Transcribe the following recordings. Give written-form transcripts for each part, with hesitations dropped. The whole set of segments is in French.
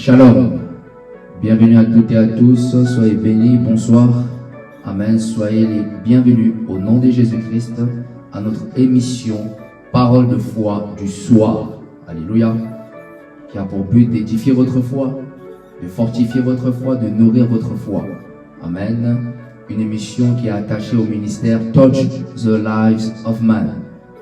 Shalom, bienvenue à toutes et à tous, soyez bénis, bonsoir, amen, soyez les bienvenus au nom de Jésus-Christ à notre émission Parole de foi du soir, alléluia, qui a pour but d'édifier votre foi, de fortifier votre foi, de nourrir votre foi, amen, une émission qui est attachée au ministère Touch the Lives of Man.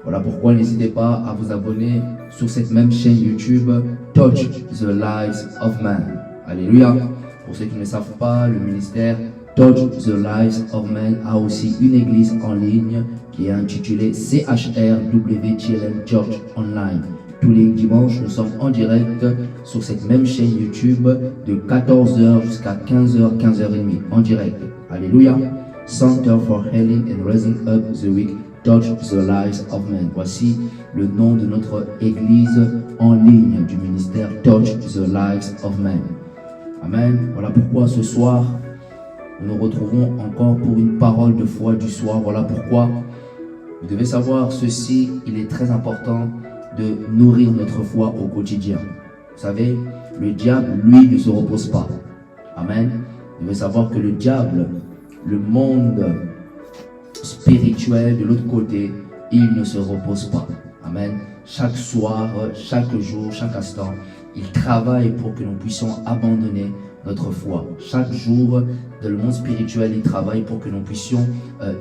Voilà pourquoi n'hésitez pas à vous abonner sur cette même chaîne YouTube Touch the Lives of Man. Alléluia. Pour ceux qui ne savent pas, le ministère Touch the Lives of Man a aussi une église en ligne qui est intitulée CHRWTLM Church Online. Tous les dimanches, nous sommes en direct sur cette même chaîne YouTube de 14h jusqu'à 15h, 15h30 en direct. Alléluia. Center for Healing and Raising Up the Weak. Touch the Lives of Men. Voici le nom de notre église en ligne du ministère Touch the Lives of Men. Amen. Voilà pourquoi ce soir, nous nous retrouvons encore pour une parole de foi du soir. Voilà pourquoi vous devez savoir ceci, il est très important de nourrir notre foi au quotidien. Vous savez, le diable, lui, ne se repose pas. Amen. Vous devez savoir que le diable, le monde spirituel de l'autre côté, il ne se repose pas. Amen. Chaque soir, chaque jour, chaque instant, il travaille pour que nous puissions abandonner notre foi. Chaque jour, dans le monde spirituel, il travaille pour que nous puissions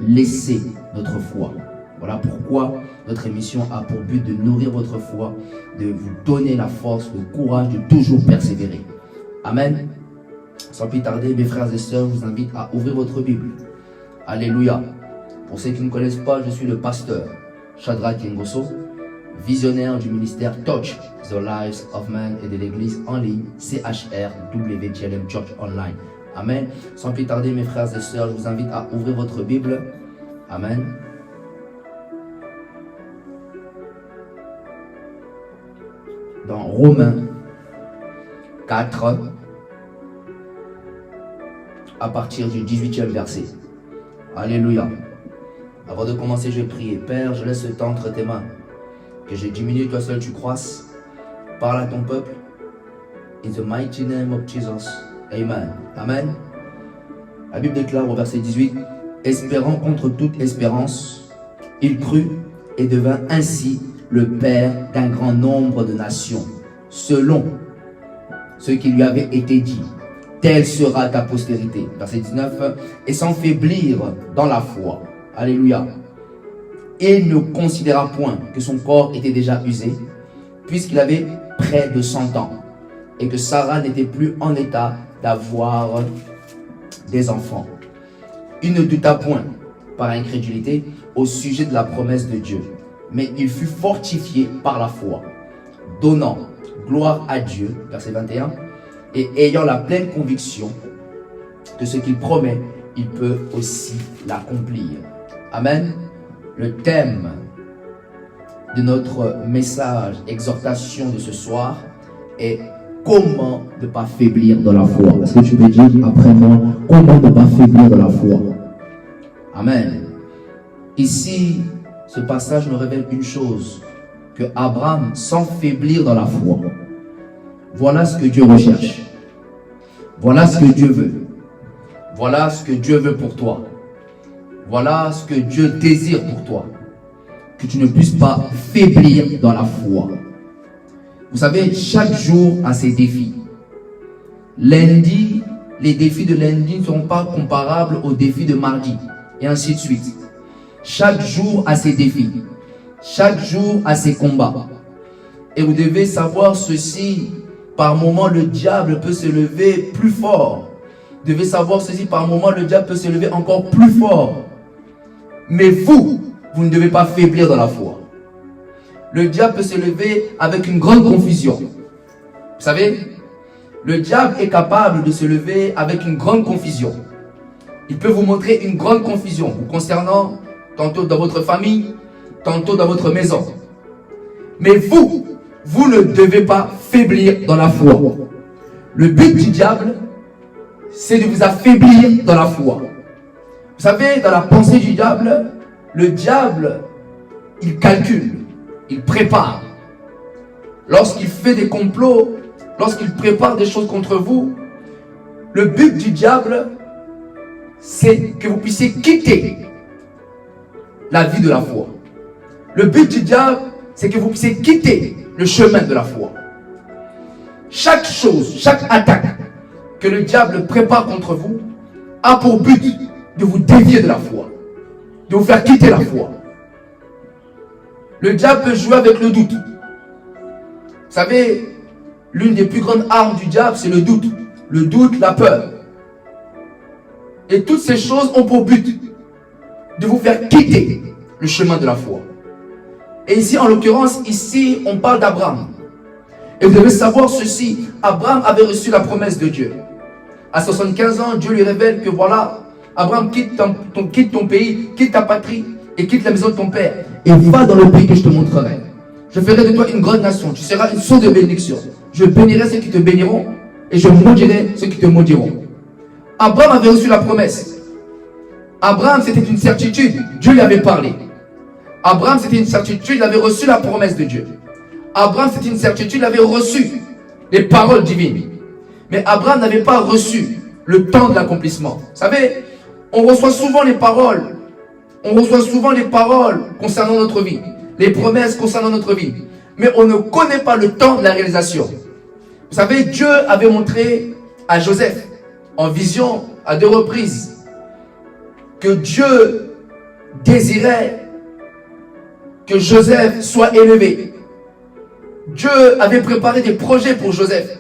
laisser notre foi. Voilà pourquoi notre émission a pour but de nourrir votre foi, de vous donner la force, le courage de toujours persévérer. Amen. Sans plus tarder, mes frères et sœurs, je vous invite à ouvrir votre Bible. Alléluia. Pour ceux qui ne connaissent pas, je suis le pasteur Shadrach Ngoso, visionnaire du ministère Touch the Lives of Man et de l'église en ligne CHRWTLM Church Online. Amen. Sans plus tarder, mes frères et sœurs, je vous invite à ouvrir votre Bible. Amen. Dans Romains 4, à partir du 18e verset. Alléluia. Avant de commencer, je vais prier. Père, je laisse ce temps entre tes mains. Que je diminue, toi seul tu croisses. Parle à ton peuple. In the mighty name of Jesus. Amen. Amen. La Bible déclare au verset 18. Espérant contre toute espérance, il crut et devint ainsi le père d'un grand nombre de nations, selon ce qui lui avait été dit. Telle sera ta postérité. Verset 19. Et sans faiblir dans la foi. Alléluia. Il ne considéra point que son corps était déjà usé, puisqu'il avait près de 100 ans, et que Sarah n'était plus en état d'avoir des enfants. Il ne douta point, par incrédulité, au sujet de la promesse de Dieu, mais il fut fortifié par la foi, donnant gloire à Dieu, verset 21, et ayant la pleine conviction que ce qu'il promet, il peut aussi l'accomplir. Amen. Le thème de notre message, exhortation de ce soir est comment ne pas faiblir dans la foi. Est-ce que tu peux dire après moi, comment ne pas faiblir dans la foi? Amen. Ici, ce passage nous révèle une chose, que Abraham, sans faiblir dans la foi, voilà ce que Dieu recherche. Voilà ce que Dieu veut. Voilà ce que Dieu veut pour toi. Voilà ce que Dieu désire pour toi. Que tu ne puisses pas faiblir dans la foi. Vous savez, chaque jour a ses défis. Lundi, les défis de lundi ne seront pas comparables aux défis de mardi. Et ainsi de suite. Chaque jour a ses défis. Chaque jour a ses combats. Et vous devez savoir ceci. Par moment, le diable peut se lever plus fort. Vous devez savoir ceci. Par moment, le diable peut se lever encore plus fort. Mais vous ne devez pas faiblir dans la foi. Le diable peut se lever avec une grande confusion. Vous savez, le diable est capable de se lever avec une grande confusion. Il peut vous montrer une grande confusion vous concernant, tantôt dans votre famille, tantôt dans votre maison. Mais vous ne devez pas faiblir dans la foi. Le but du diable, c'est de vous affaiblir dans la foi. Vous savez, dans la pensée du diable, le diable, il calcule, il prépare. Lorsqu'il fait des complots, lorsqu'il prépare des choses contre vous, le but du diable, c'est que vous puissiez quitter la vie de la foi. Le but du diable, c'est que vous puissiez quitter le chemin de la foi. Chaque chose, chaque attaque que le diable prépare contre vous a pour but de vous dévier de la foi, de vous faire quitter la foi. Le diable peut jouer avec le doute. Vous savez, l'une des plus grandes armes du diable, c'est le doute. Le doute, la peur. Et toutes ces choses ont pour but de vous faire quitter le chemin de la foi. Et ici, en l'occurrence, ici, on parle d'Abraham. Et vous devez savoir ceci, Abraham avait reçu la promesse de Dieu. À 75 ans, Dieu lui révèle que voilà, Abraham, quitte ton pays, quitte ta patrie et quitte la maison de ton père. Et va dans le pays que je te montrerai. Je ferai de toi une grande nation, tu seras une source de bénédiction. Je bénirai ceux qui te béniront et je maudirai ceux qui te maudiront. Abraham avait reçu la promesse. Abraham, c'était une certitude, Dieu lui avait parlé. Abraham, c'était une certitude, il avait reçu la promesse de Dieu. Abraham, c'était une certitude, il avait reçu les paroles divines. Mais Abraham n'avait pas reçu le temps de l'accomplissement. Vous savez, on reçoit souvent les paroles. On reçoit souvent les paroles concernant notre vie. Les promesses concernant notre vie. Mais on ne connaît pas le temps de la réalisation. Vous savez, Dieu avait montré à Joseph, en vision, à 2 reprises, que Dieu désirait que Joseph soit élevé. Dieu avait préparé des projets pour Joseph.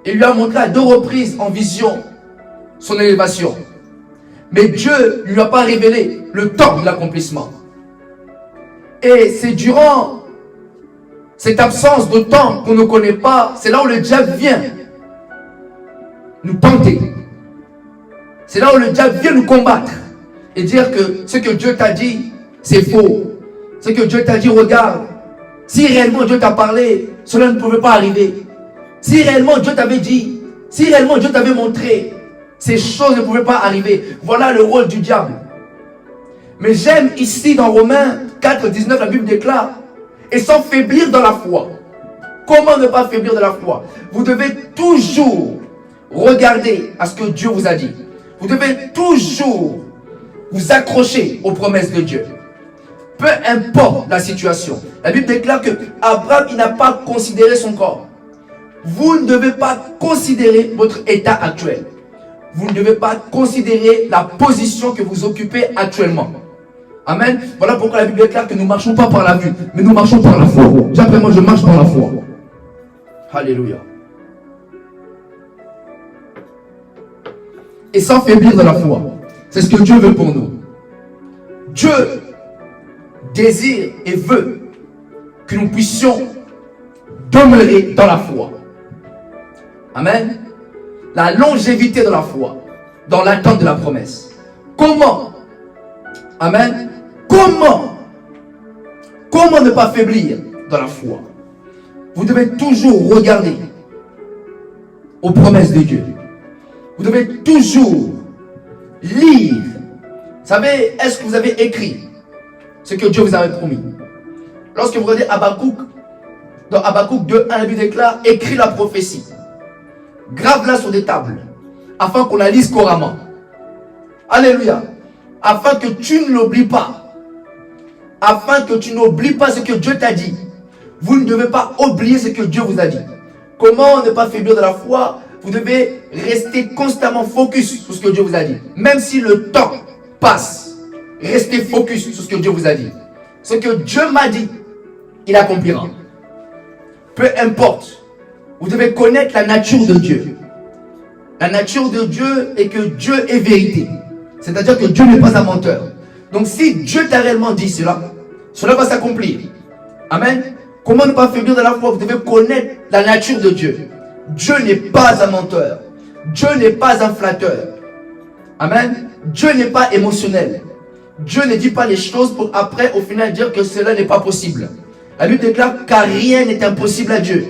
Il lui a montré à 2 reprises en vision son élévation. Mais Dieu ne lui a pas révélé le temps de l'accomplissement. Et c'est durant cette absence de temps qu'on ne connaît pas, c'est là où le diable vient nous tenter. C'est là où le diable vient nous combattre et dire que ce que Dieu t'a dit, c'est faux. Ce que Dieu t'a dit, regarde. Si réellement Dieu t'a parlé, cela ne pouvait pas arriver. Si réellement Dieu t'avait dit, si réellement Dieu t'avait montré, ces choses ne pouvaient pas arriver. Voilà le rôle du diable. Mais j'aime ici dans Romains 4, 19, la Bible déclare, et sans faiblir dans la foi. Comment ne pas faiblir dans la foi? Vous devez toujours regarder à ce que Dieu vous a dit. Vous devez toujours vous accrocher aux promesses de Dieu. Peu importe la situation. La Bible déclare que Abraham, il n'a pas considéré son corps. Vous ne devez pas considérer votre état actuel. Vous ne devez pas considérer la position que vous occupez actuellement. Amen. Voilà pourquoi la Bible déclare que nous ne marchons pas par la vue, mais nous marchons par la foi. Dis après moi, je marche par la foi. Alléluia. Et sans faiblir de la foi. C'est ce que Dieu veut pour nous. Dieu désire et veut que nous puissions demeurer dans la foi. Amen. La longévité de la foi, dans l'attente de la promesse. Comment? Amen. Comment ne pas faiblir dans la foi? Vous devez toujours regarder aux promesses de Dieu. Vous devez toujours lire. Vous savez, est-ce que vous avez écrit ce que Dieu vous avait promis? Lorsque vous regardez Habakkuk, dans Habakkuk 2, la Bible déclare, écris la prophétie. Grave-la sur des tables, afin qu'on la lise couramment. Alléluia. Afin que tu ne l'oublies pas. Afin que tu n'oublies pas ce que Dieu t'a dit. Vous ne devez pas oublier ce que Dieu vous a dit. Comment ne pas faiblir de la foi? Vous devez rester constamment focus sur ce que Dieu vous a dit. Même si le temps passe, restez focus sur ce que Dieu vous a dit. Ce que Dieu m'a dit, il accomplira. Peu importe. Vous devez connaître la nature de Dieu. La nature de Dieu est que Dieu est vérité. C'est-à-dire que Dieu n'est pas un menteur. Donc si Dieu t'a réellement dit cela, cela va s'accomplir. Amen. Comment ne pas faiblir de la foi? Vous devez connaître la nature de Dieu. Dieu n'est pas un menteur. Dieu n'est pas un flatteur. Amen. Dieu n'est pas émotionnel. Dieu ne dit pas les choses pour après au final dire que cela n'est pas possible. La Bible déclare car rien n'est impossible à Dieu.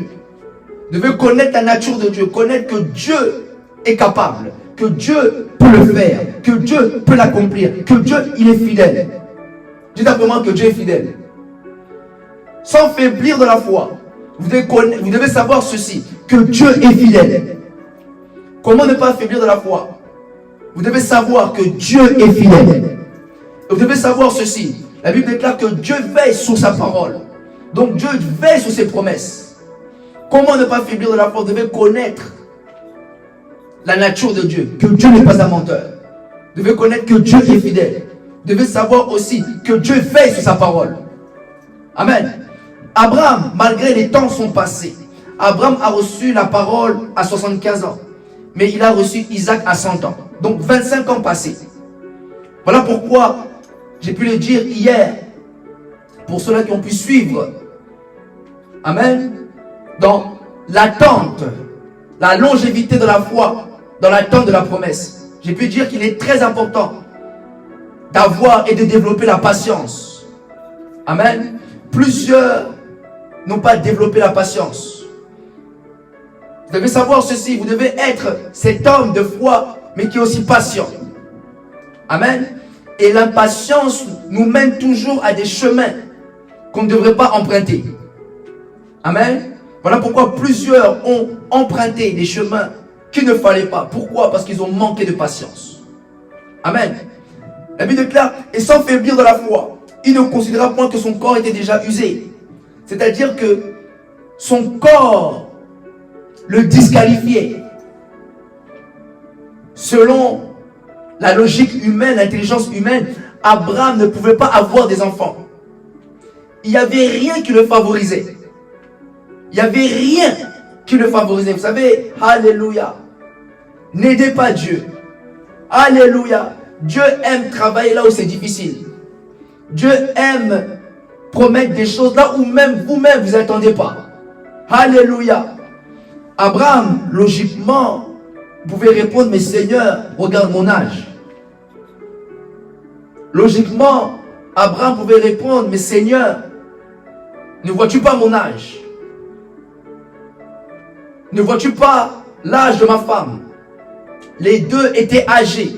Vous devez connaître la nature de Dieu, connaître que Dieu est capable, que Dieu peut le faire, que Dieu peut l'accomplir, que Dieu il est fidèle. Dites simplement que Dieu est fidèle. Sans faiblir de la foi, vous devez savoir ceci. que Dieu est fidèle. Comment ne pas faiblir de la foi? Vous devez savoir que Dieu est fidèle. Et vous devez savoir ceci. La Bible déclare que Dieu veille sur sa parole. Donc Dieu veille sur ses promesses. Comment ne pas faiblir de la foi? Vous devez connaître la nature de Dieu, que Dieu n'est pas un menteur. Vous devez connaître que Dieu est fidèle. Vous devez savoir aussi que Dieu veille sur sa parole. Amen. Abraham, malgré les temps sont passés, Abraham a reçu la parole à 75 ans. Mais il a reçu Isaac à 100 ans. Donc 25 ans passés. Voilà pourquoi j'ai pu le dire hier, pour ceux-là qui ont pu suivre. Amen. Dans l'attente, la longévité de la foi, dans l'attente de la promesse. J'ai pu dire qu'il est très important d'avoir et de développer la patience. Amen. Plusieurs n'ont pas développé la patience. Vous devez savoir ceci, vous devez être cet homme de foi, mais qui est aussi patient. Amen. Et l'impatience nous mène toujours à des chemins qu'on ne devrait pas emprunter. Amen. Voilà pourquoi plusieurs ont emprunté des chemins qu'il ne fallait pas. Pourquoi? Parce qu'ils ont manqué de patience. Amen. La Bible déclare, et sans faiblir de la foi, il ne considéra point que son corps était déjà usé. C'est-à-dire que son corps le disqualifiait. Selon la logique humaine, l'intelligence humaine, Abraham ne pouvait pas avoir des enfants. Il n'y avait rien qui le favorisait. Il n'y avait rien qui le favorisait. Vous savez, alléluia. N'aidez pas Dieu. Alléluia. Dieu aime travailler là où c'est difficile. Dieu aime promettre des choses là où même vous-même vous n'attendez pas. Alléluia. Abraham, logiquement, pouvait répondre, mais Seigneur, regarde mon âge. Logiquement, Abraham pouvait répondre, mais Seigneur, ne vois-tu pas mon âge? Ne vois-tu pas l'âge de ma femme? Les deux étaient âgés.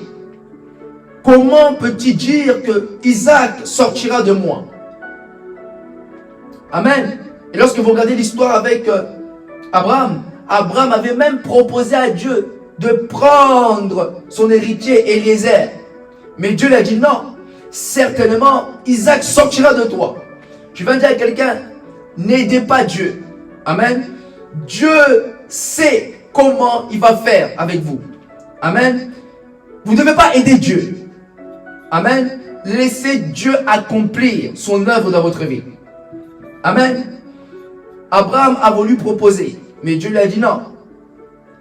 Comment peux-tu dire que Isaac sortira de moi? Amen. Et lorsque vous regardez l'histoire avec Abraham, Abraham avait même proposé à Dieu de prendre son héritier Eliezer. Mais Dieu lui a dit non. Certainement, Isaac sortira de toi. Je vais dire à quelqu'un, n'aidez pas Dieu. Amen. Dieu sait comment il va faire avec vous. Amen. Vous ne devez pas aider Dieu. Amen. Laissez Dieu accomplir son œuvre dans votre vie. Amen. Abraham a voulu proposer, mais Dieu lui a dit non.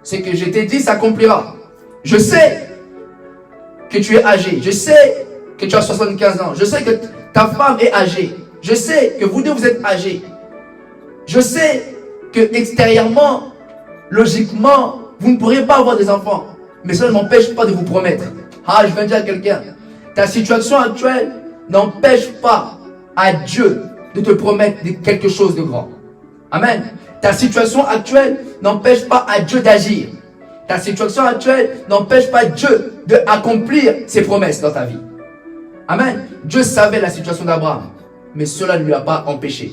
Ce que je t'ai dit s'accomplira. Je sais que tu es âgé. Je sais que tu as 75 ans. Je sais que ta femme est âgée. Je sais que vous deux vous êtes âgés. Je sais que extérieurement, logiquement, vous ne pourrez pas avoir des enfants. Mais cela ne m'empêche pas de vous promettre. Ah, je viens dire à quelqu'un, ta situation actuelle n'empêche pas à Dieu de te promettre quelque chose de grand. Amen. Ta situation actuelle n'empêche pas à Dieu d'agir. Ta situation actuelle n'empêche pas Dieu d'accomplir ses promesses dans ta vie. Amen. Dieu savait la situation d'Abraham, mais cela ne lui a pas empêché.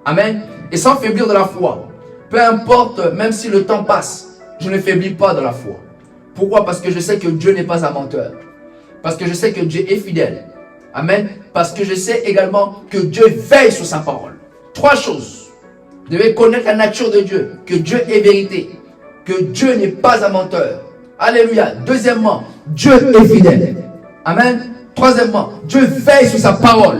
Amen. Et sans faiblir de la foi, peu importe, même si le temps passe, je ne faiblis pas de la foi. Pourquoi? Parce que je sais que Dieu n'est pas un menteur. Parce que je sais que Dieu est fidèle. Amen. Parce que je sais également que Dieu veille sur sa parole. Trois choses. Vous devez connaître la nature de Dieu, que Dieu est vérité, que Dieu n'est pas un menteur. Alléluia. Deuxièmement, Dieu est fidèle. Amen. Troisièmement, Dieu veille sur sa parole.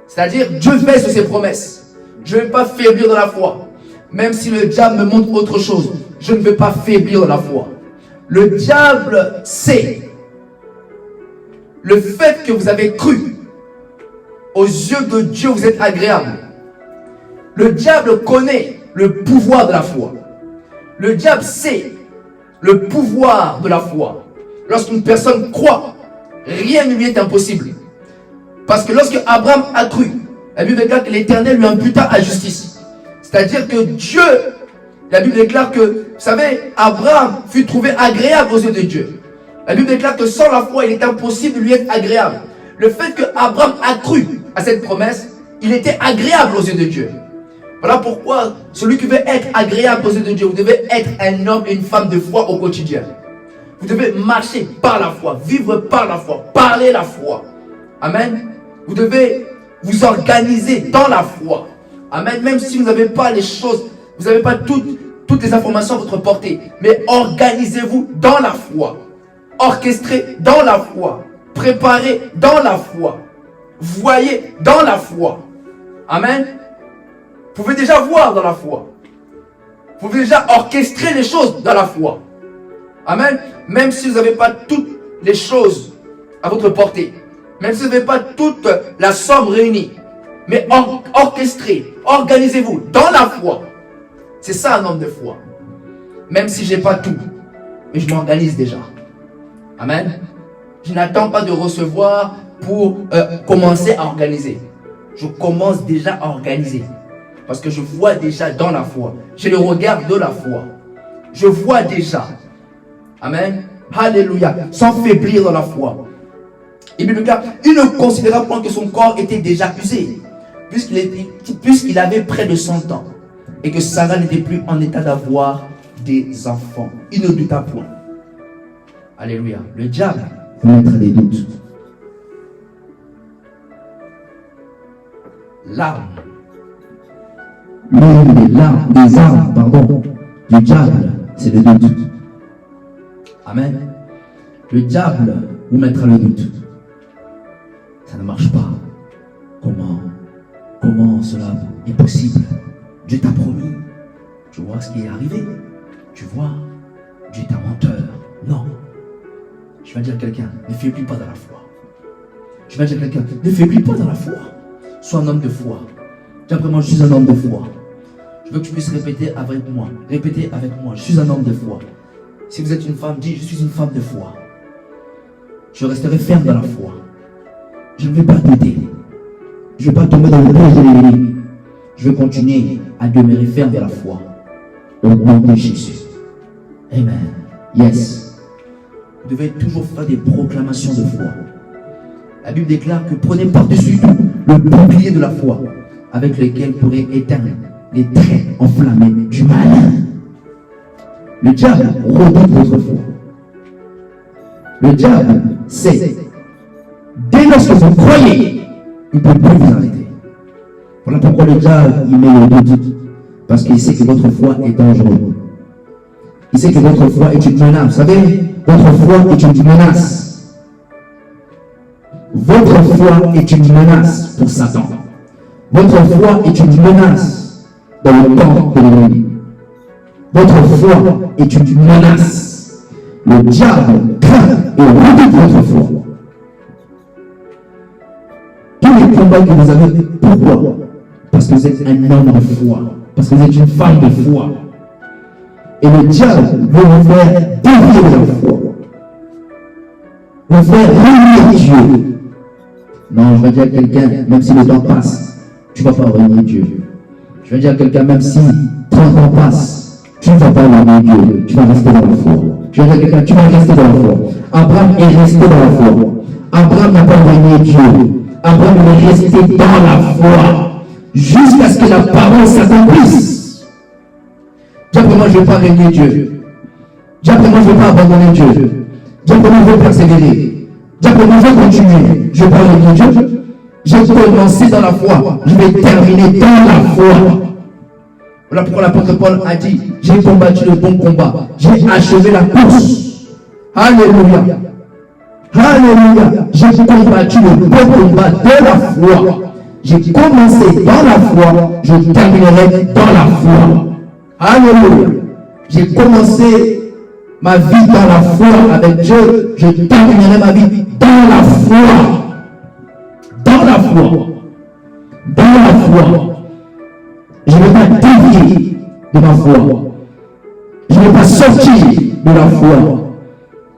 C'est-à-dire, Dieu veille sur ses promesses. Je ne vais pas faiblir de la foi. Même si le diable me montre autre chose, je ne vais pas faiblir de la foi. Le diable sait le fait que vous avez cru. Aux yeux de Dieu, vous êtes agréable. Le diable connaît le pouvoir de la foi. Le diable sait le pouvoir de la foi. Lorsqu'une personne croit, rien ne lui est impossible. Parce que lorsque Abraham a cru, la Bible déclare que l'Éternel lui imputa à justice. C'est-à-dire que Dieu, la Bible déclare que, vous savez, Abraham fut trouvé agréable aux yeux de Dieu. La Bible déclare que sans la foi, il est impossible de lui être agréable. Le fait que Abraham a cru à cette promesse, il était agréable aux yeux de Dieu. Voilà pourquoi celui qui veut être agréable aux yeux de Dieu, vous devez être un homme et une femme de foi au quotidien. Vous devez marcher par la foi, vivre par la foi, parler la foi. Amen. Vous devez vous organiser dans la foi. Amen. Même si vous n'avez pas les choses, vous n'avez pas toutes les informations à votre portée. Mais organisez-vous dans la foi. Orchestrez dans la foi. Préparez dans la foi. Voyez dans la foi. Amen. Vous pouvez déjà voir dans la foi. Vous pouvez déjà orchestrer les choses dans la foi. Amen. Même si vous n'avez pas toutes les choses à votre portée. Même si vous n'avez pas toute la somme réunie. Mais orchestrez, organisez-vous dans la foi. C'est ça un homme de foi. Même si je n'ai pas tout. Mais je m'organise déjà. Amen. Je n'attends pas de recevoir pour commencer à organiser. Je commence déjà à organiser. Parce que je vois déjà dans la foi. J'ai le regard de la foi. Je vois déjà. Amen. Alléluia. Sans faiblir dans la foi. Et bien le gars, il ne considéra point que son corps était déjà usé. Puisqu'il avait près de 100 ans. Et que Sarah n'était plus en état d'avoir des enfants. Il ne douta point. Alléluia. Le diable vous mettra des doutes. L'arme. L'une des armes, du diable, c'est le doute. Amen. Le diable vous mettra le doute. Ça ne marche pas. Comment cela est possible? Dieu t'a promis. Tu vois ce qui est arrivé. Tu vois, Dieu est un menteur. Non. Je vais dire à quelqu'un, ne faiblis pas dans la foi. Je vais dire à quelqu'un, ne faiblis pas dans la foi. Sois un homme de foi. Dis après moi, je suis un homme de foi. Je veux que tu puisses répéter avec moi. Répétez avec moi, je suis un homme de foi. Si vous êtes une femme, dis, je suis une femme de foi. Je resterai ferme dans la foi. Je ne vais pas douter. Je ne vais pas tomber dans le piège de l'ennemi. Je vais continuer à demeurer ferme dans la foi. Au nom de Jésus. Amen. Yes. Vous devez toujours faire des proclamations de foi. La Bible déclare que prenez par-dessus tout le bouclier de la foi avec lequel vous pourrez éteindre les traits enflammés du malin. Le diable redoute votre foi. Le diable sait, dès lorsque vous croyez, il ne peut plus vous arrêter. Voilà pourquoi le diable, il met le doute. Parce qu'il sait que votre foi est dangereuse. Il sait que votre foi est une menace. Vous savez, votre foi est une menace. Votre foi est une menace pour Satan. Votre foi est une menace dans le camp de l'ennemi. Votre foi est une menace. Le diable craint et redoute votre foi. Tous les combats que vous avez, pourquoi? Parce que vous êtes un homme de foi. Parce que vous êtes une femme de foi. Et le diable veut vous faire dévier de la foi. Vous faire renier Dieu. Non, je vais dire à quelqu'un, même si le temps passe, tu ne vas pas renier Dieu. Je vais dire à quelqu'un, même si 30 ans passent, tu ne vas pas renier Dieu. Tu vas rester dans la foi. Je vais dire à quelqu'un, tu vas rester dans la foi. Abraham est resté dans la foi. Abraham n'a pas renié Dieu. Abraham est resté dans la foi. Jusqu'à ce que la parole s'accomplisse. Dis après moi, je ne vais pas régner Dieu. Dis après moi, je ne vais pas abandonner Dieu. Dis après moi, je vais persévérer. Dis après moi, je vais continuer. Je ne vais pas régner Dieu. J'ai commencé dans la foi. Je vais terminer dans la foi. Voilà pourquoi l'apôtre Paul a dit, j'ai combattu le bon combat. J'ai achevé la course. Alléluia. Alléluia. J'ai combattu le bon combat de la foi. J'ai commencé dans la foi, je terminerai dans la foi. Alléluia. J'ai commencé ma vie dans la foi avec Dieu, je terminerai ma vie dans la foi. Dans la foi. Dans la foi. Je ne vais pas dévier de ma foi. Je ne vais pas sortir de la foi.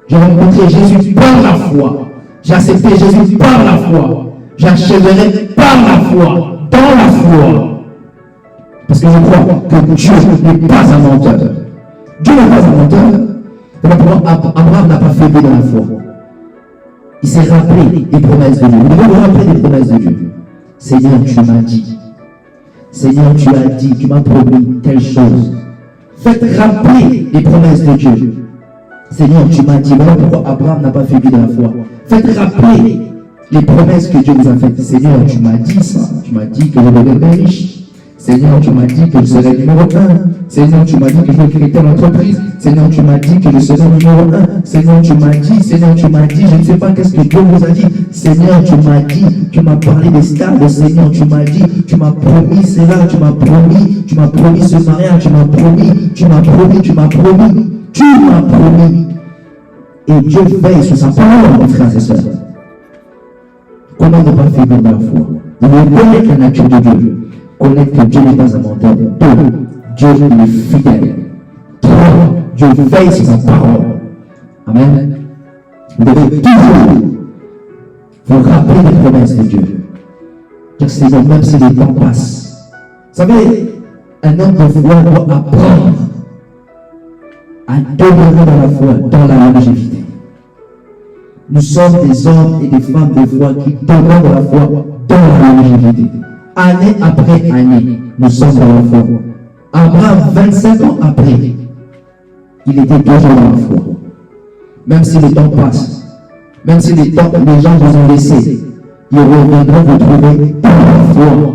J'ai rencontré Jésus par la foi. J'ai accepté Jésus par la foi. J'achèverai par la foi, dans la foi. Parce que je crois que Dieu n'est pas un menteur. Dieu n'est pas un menteur. Voilà pourquoi Abraham n'a pas faibli dans la foi. Il s'est rappelé des promesses de Dieu. Vous devez vous rappeler des promesses de Dieu. Seigneur, tu m'as dit. Seigneur, tu as dit, tu m'as promis telle chose. Faites rappeler les promesses de Dieu. Seigneur, tu m'as dit, voilà pourquoi Abraham n'a pas faibli de la foi. Faites rappeler les promesses que Dieu vous a faites. Seigneur, tu m'as dit ça. Tu m'as dit que je deviendrai riche. Seigneur, tu m'as dit que je serai numéro 1. Seigneur, tu m'as dit que je vais créer telle entreprise. Seigneur, tu m'as dit que je serai numéro 1. Seigneur, tu m'as dit, je ne sais pas qu'est-ce que Dieu vous a dit. Seigneur, tu m'as dit, tu m'as parlé des stades. Seigneur, tu m'as dit, tu m'as promis cela, tu m'as promis ce mariage, tu m'as promis. Et Dieu veille sur sa parole, mes frères et sœurs. Comment ne pas faiblir de la foi? Il faut connaître la nature de Dieu. Connaître que Dieu n'est pas un menteur. 2. Dieu est fidèle. 3. Dieu veille sur sa parole. Amen. Vous devez toujours vous rappeler des promesses de Dieu. Car Seigneur, même si les temps passent. Vous savez, un homme de foi doit apprendre à demeurer dans la foi, dans la longévité. Nous sommes des hommes et des femmes de foi qui demeurent dans la foi, dans la longévité. Année après année, nous sommes dans la foi. Abraham, 25 ans après, il était toujours dans la foi. Même si le temps passe, même si les gens vous ont laissé, ils reviendront vous trouver dans la foi.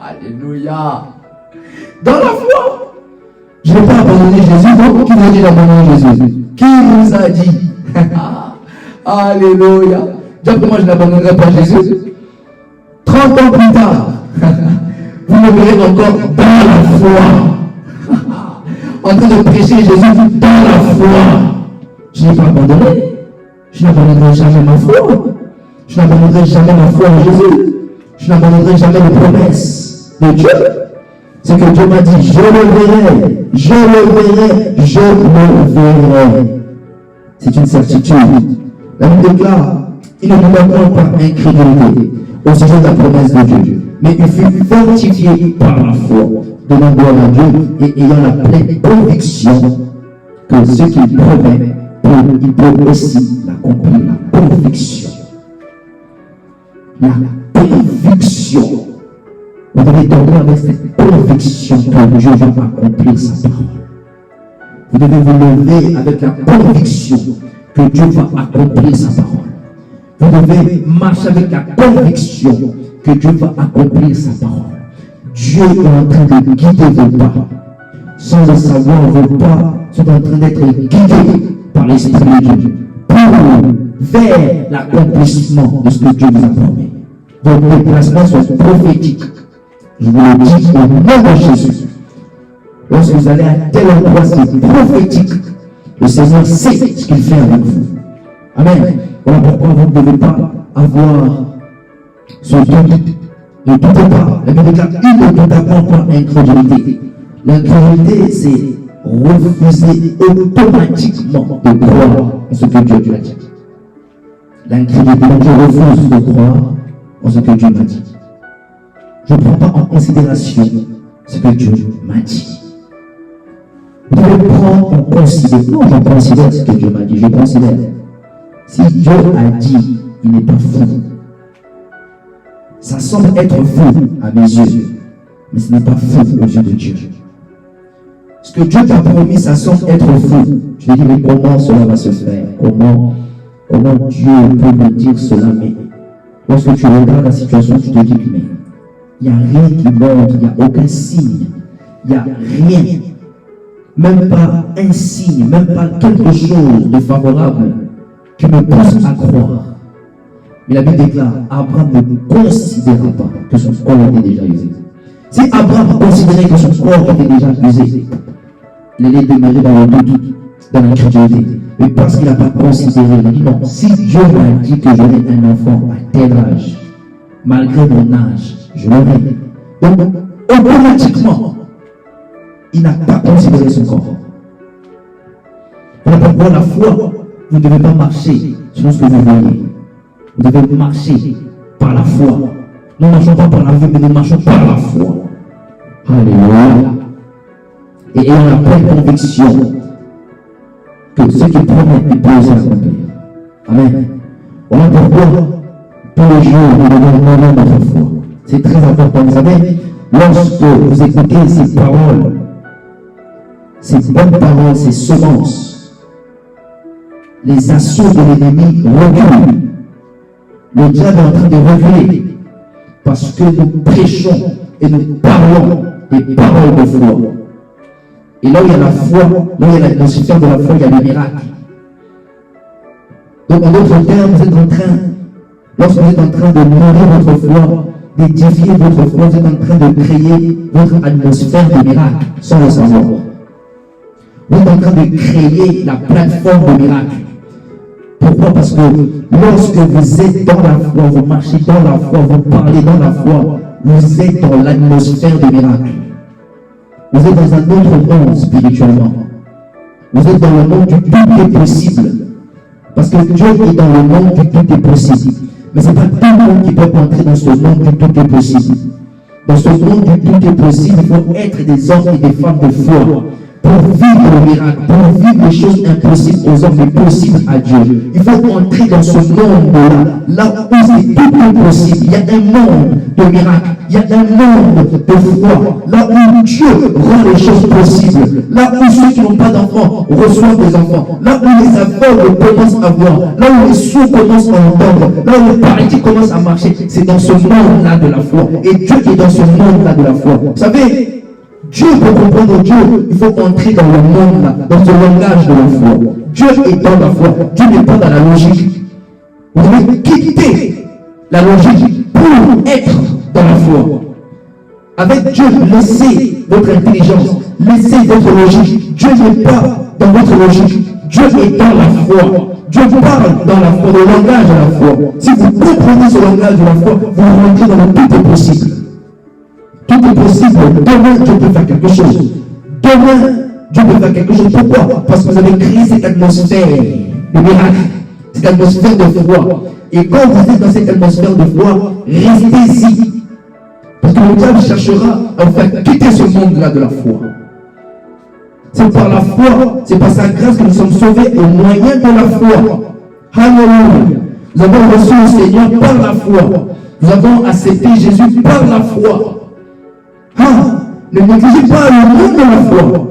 Alléluia. Dans la foi. Je ne vais pas abandonner Jésus, donc qui vous a dit d'abandonner Jésus? Qui vous a dit? Alléluia. D'après moi, je n'abandonnerai pas Jésus. 30 ans plus tard, vous me verrez encore dans la foi. En train de prêcher Jésus dans la foi. Je n'ai pas abandonné. Je n'abandonnerai jamais ma foi. Je n'abandonnerai jamais ma foi en Jésus. Je n'abandonnerai jamais les promesses de Dieu. C'est que Dieu m'a dit, je le verrai, je le verrai, je le verrai. C'est une certitude. La Bible déclare, il ne nous demande pas incrédulité au sujet de la promesse de Dieu, mais il fut fortifié par la foi, donnant gloire à Dieu et ayant la pleine conviction que ce qu'il promet, il peut aussi l'accomplir. La conviction. La conviction. Vous devez dormir avec cette conviction que Dieu va accomplir sa parole. Vous devez vous lever avec la conviction que Dieu va accomplir sa parole. Vous devez marcher avec la conviction que Dieu va accomplir sa parole. Dieu est en train de guider vos pas. Sans le savoir, vos pas sont en train d'être guidés par l'Esprit de Dieu vers l'accomplissement de ce que Dieu vous a promis. Vos déplacements sont prophétiques. Je vous le dis au nom de Jésus. Lorsque vous allez à tel endroit, c'est prophétique. Le Seigneur sait ce qu'il fait avec vous. Amen. Voilà pourquoi vous ne devez pas avoir ce doute. Ne doutez pas. La Bible déclare, il ne doute pas par incrédulité. L'incrédulité, c'est refuser automatiquement de croire en ce que Dieu a dit. L'incrédulité, je refuse de croire en ce que Dieu m'a dit. Je ne prends pas en considération ce que Dieu m'a dit. Vous devez prendre en considération. Non, je considère ce que Dieu m'a dit. Je considère. Si Dieu a dit, il n'est pas fou. Ça semble être fou à mes yeux, mais ce n'est pas fou aux yeux de Dieu. Ce que Dieu t'a promis, ça semble être fou. Je dis, mais comment cela va se faire? Comment Dieu peut me dire cela? Mais lorsque tu regardes la situation, tu te dis, mais il n'y a rien qui montre, il n'y a aucun signe, il n'y a rien, même pas un signe, même pas quelque chose de favorable qui me pousse à croire. Mais la Bible déclare, Abraham ne considéra pas que son corps était déjà usé. Si Abraham considérait que son corps était déjà usé, il allait demeurer dans le doute, dans l'incrédulité. Mais parce qu'il n'a pas considéré, il a dit non, si Dieu m'a dit que j'aurais un enfant à tel âge, malgré mon âge, je l'aurai. Donc, automatiquement, il n'a pas considéré son corps. Voilà pourquoi la foi, vous ne devez pas marcher selon ce que vous voyez. Vous devez marcher par la foi. Nous ne marchons pas par la vue, mais nous marchons par la foi. Alléluia. Et ayant la pleine conviction que ce qu'il promet, il peut aussi accomplir. Amen. Voilà pourquoi tous les jours, nous devons honorer notre foi. C'est très important. Vous savez, lorsque vous écoutez ces paroles, ces bonnes paroles, ces semences, les assauts de l'ennemi reculent. Le diable est en train de reculer parce que nous prêchons et nous parlons des paroles de foi. Et là où il y a la foi, là où il y a l'atmosphère de la foi, il y a le miracle. Donc en d'autres termes, vous êtes en train, lorsque vous êtes en train de nourrir votre foi, d'édifier votre foi, vous êtes en train de créer votre atmosphère de miracle sans le savoir. Vous êtes en train de créer la plateforme de miracle. Pourquoi? Parce que lorsque vous êtes dans la foi, vous marchez dans la foi, vous parlez dans la foi, vous êtes dans l'atmosphère de miracle. Vous êtes dans un autre monde spirituellement. Vous êtes dans le monde du tout est possible. Parce que Dieu est dans le monde du tout est possible. Mais ce n'est pas tout le monde qui peut entrer dans ce monde du tout est possible. Dans ce monde du tout est possible, il faut être des hommes et des femmes de foi. Pour vivre le miracle, pour vivre les choses impossibles aux hommes, mais possibles à Dieu. Il faut entrer dans ce monde-là, là où c'est tout possible. Il y a un monde de miracles, il y a un monde de foi, là où Dieu rend les choses possibles, là où ceux qui n'ont pas d'enfants reçoivent des enfants, là où les aveugles commencent à voir, là où les sourds commencent à entendre, là où les paralytiques commencent à marcher. C'est dans ce monde-là de la foi. Et Dieu est dans ce monde-là de la foi. Vous savez, Dieu, pour comprendre Dieu, il faut entrer dans le monde là, dans ce langage de la foi. Dieu est dans la foi. Dieu n'est pas dans la logique. Vous devez quitter la logique pour être dans la foi. Avec Dieu, laissez votre intelligence, laissez votre logique. Dieu n'est pas dans votre logique. Dieu est dans la foi. Dieu parle dans la foi, le langage de la foi. Si vous comprenez ce langage de la foi, vous rentrez dans le tout est possible. Tout est possible. Demain, Dieu peut faire quelque chose. Demain, Dieu peut faire quelque chose. Pourquoi? Parce que vous avez créé cette atmosphère de miracle, cette atmosphère de foi. Et quand vous êtes dans cette atmosphère de foi, restez-y. Parce que le diable cherchera à vous faire quitter ce monde-là de la foi. C'est par la foi, c'est par sa grâce que nous sommes sauvés au moyen de la foi. Alléluia. Nous avons reçu le Seigneur par la foi. Nous avons accepté Jésus par la foi. Ne négligez pas le monde de la foi.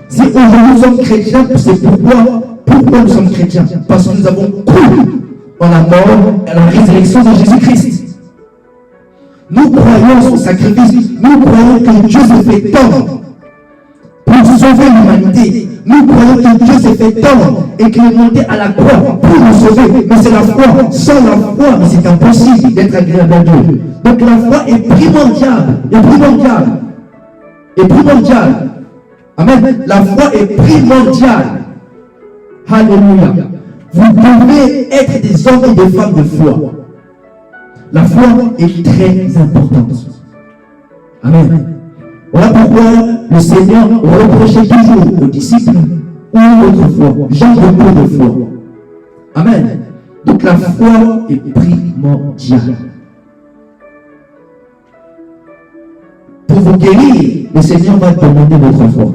Si aujourd'hui nous sommes chrétiens, c'est pourquoi nous sommes chrétiens? Parce que nous avons cru en la mort et à la résurrection de Jésus-Christ. Nous croyons son sacrifice. Nous croyons que Dieu s'est fait tort pour sauver l'humanité. Nous croyons que Dieu s'est fait tort et qu'il est monté à la croix pour nous sauver. Mais c'est la foi. Sans la foi, mais c'est impossible d'être agréable à Dieu. Donc la foi est primordiale. Amen. La foi est primordiale. Alléluia. Vous devez être des hommes et des femmes de foi. La foi est très importante. Amen. Voilà pourquoi le Seigneur reprochait toujours aux disciples ou autrefois, Jean de peu de foi. Amen. Donc la foi est primordiale. Pour vous guérir, le Seigneur va demander votre foi.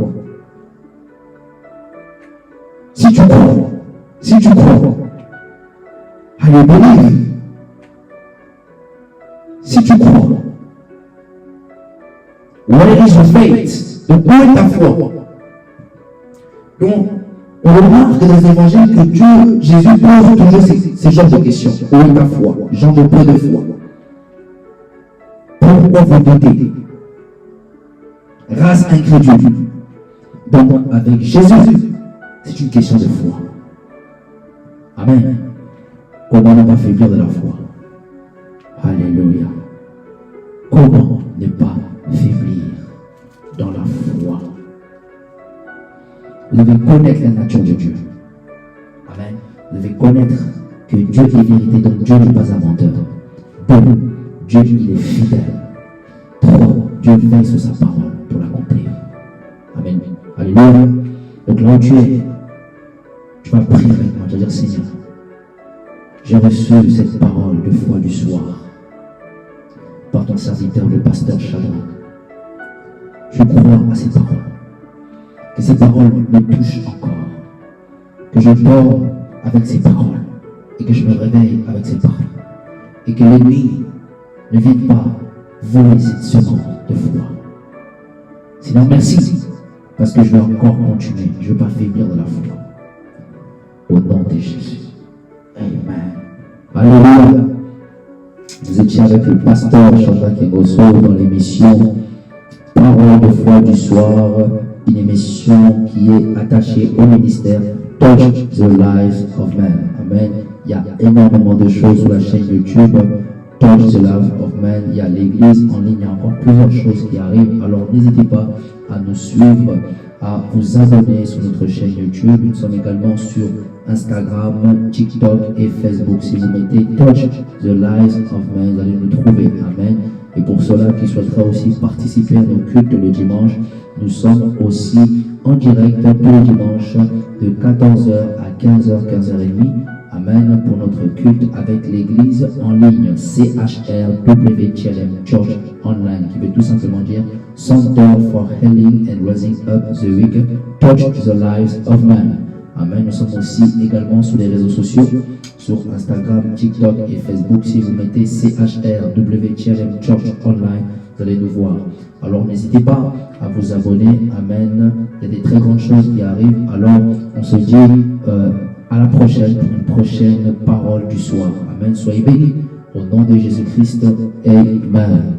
Si tu crois, alléluia. Si tu crois, where is your faith? Donc, où est ta foi? Donc, on remarque dans les évangiles que Jésus pose toujours ces genres de questions. Où est ta foi? Genre de peu de foi. Pourquoi vous doutez? Race incrédule. Donc, avec Jésus, c'est une question de foi. Amen. Comment ne pas faiblir de la foi? Alléluia. Comment ne pas faiblir dans la foi? Vous devez connaître la nature de Dieu. Amen. Vous devez connaître que Dieu est vérité, donc Dieu n'est pas un menteur. 2. Dieu, il est fidèle. 3. Dieu veille sur sa parole pour l'accomplir. Amen. Alléluia. Donc là où tu es, tu vas prier avec moi. Tu vas dire, Seigneur, j'ai reçu cette parole de foi du soir par ton serviteur, le pasteur Shadrach. Je crois à ces paroles. Que ces paroles me touchent encore. Que je dors avec ces paroles. Et que je me réveille avec ces paroles. Et que l'ennemi ne vienne pas voler cette semence de foi. Seigneur, merci, parce que je vais encore continuer. Je ne vais pas faiblir de la foi. Au nom de Jésus. Amen. Alléluia. Vous étiez avec le pasteur Chantal Kengoso dans l'émission Parole de foi du soir, une émission qui est attachée au ministère Touch the Lives of Men. Amen. Il y a énormément de choses sur la chaîne YouTube Touch the Lives of Men. Il y a l'église en ligne, il y a encore plusieurs choses qui arrivent. Alors n'hésitez pas à nous suivre, à vous abonner sur notre chaîne YouTube. Nous sommes également sur Instagram, TikTok et Facebook. Si vous mettez Touch the Lives of Men, vous allez nous trouver. Amen. Et pour ceux-là qui souhaiteraient aussi participer à nos cultes le dimanche, nous sommes aussi en direct tous les dimanches de 14h à 15h, 15h30. Amen. Pour notre culte avec l'église en ligne CHRWTLM Church Online, qui veut tout simplement dire Center for Healing and Raising Up the Weak, Touch the Lives of Men. Amen. Nous sommes aussi également sur les réseaux sociaux, sur Instagram, TikTok et Facebook. Si vous mettez CHRWTLM Church Online, vous allez nous voir. Alors n'hésitez pas à vous abonner. Amen. Il y a des très grandes choses qui arrivent. Alors on se dit à la prochaine pour une prochaine parole du soir. Amen. Soyez bénis. Au nom de Jésus-Christ. Amen.